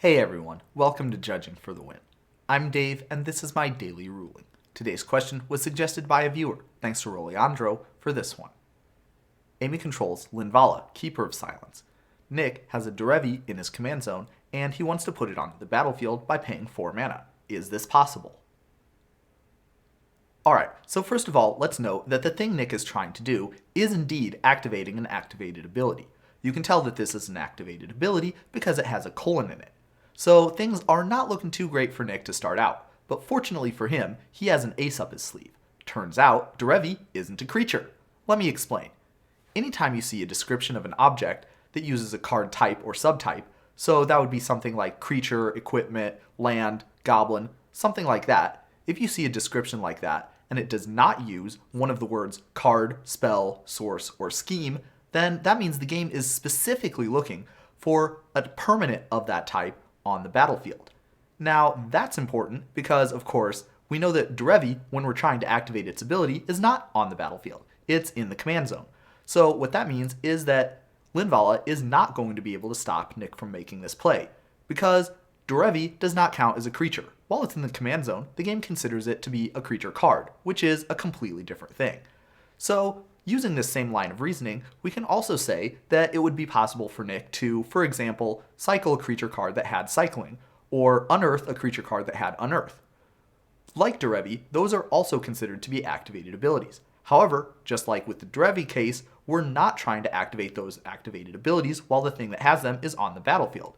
Hey everyone, welcome to Judging for the Win. I'm Dave, and this is my daily ruling. Today's question was suggested by a viewer. Thanks to Roliandro for this one. Amy controls Linvala, Keeper of Silence. Nick has a Derevi in his command zone, and he wants to put it onto the battlefield by paying 4 mana. Is this possible? Alright, so first of all, let's note that the thing Nick is trying to do is indeed activating an activated ability. You can tell that this is an activated ability because it has a colon in it. So things are not looking too great for Nick to start out, but fortunately for him, he has an ace up his sleeve. Turns out, Derevi isn't a creature. Let me explain. Anytime you see a description of an object that uses a card type or subtype, so that would be something like creature, equipment, land, goblin, something like that, if you see a description like that, and it does not use one of the words card, spell, source, or scheme, then that means the game is specifically looking for a permanent of that type on the battlefield. Now, that's important because, of course, we know that Derevi, when we're trying to activate its ability, is not on the battlefield. It's in the command zone. So what that means is that Linvala is not going to be able to stop Nick from making this play, because Derevi does not count as a creature. While it's in the command zone, the game considers it to be a creature card, which is a completely different thing. So, using this same line of reasoning, we can also say that it would be possible for Nick to, for example, cycle a creature card that had cycling, or unearth a creature card that had unearth. Like Derevi, those are also considered to be activated abilities. However, just like with the Derevi case, we're not trying to activate those activated abilities while the thing that has them is on the battlefield.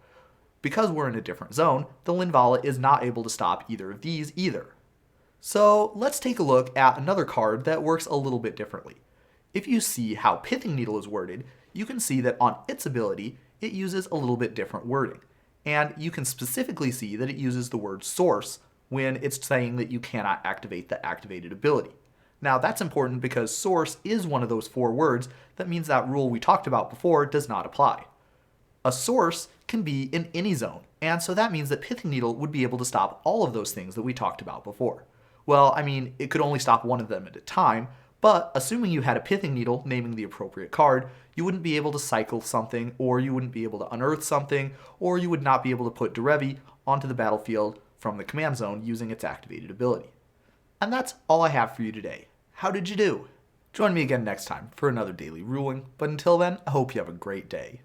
Because we're in a different zone, the Linvala is not able to stop either of these either. So let's take a look at another card that works a little bit differently. If you see how Pithing Needle is worded, you can see that on its ability, it uses a little bit different wording. And you can specifically see that it uses the word source when it's saying that you cannot activate the activated ability. Now that's important because source is one of those 4 words that means that rule we talked about before does not apply. A source can be in any zone, and so that means that Pithing Needle would be able to stop all of those things that we talked about before. Well, I mean, it could only stop one of them at a time, but assuming you had a Pithing Needle naming the appropriate card, you wouldn't be able to cycle something, or you wouldn't be able to unearth something, or you would not be able to put Derevi onto the battlefield from the command zone using its activated ability. And that's all I have for you today. How did you do? Join me again next time for another daily ruling, but until then, I hope you have a great day.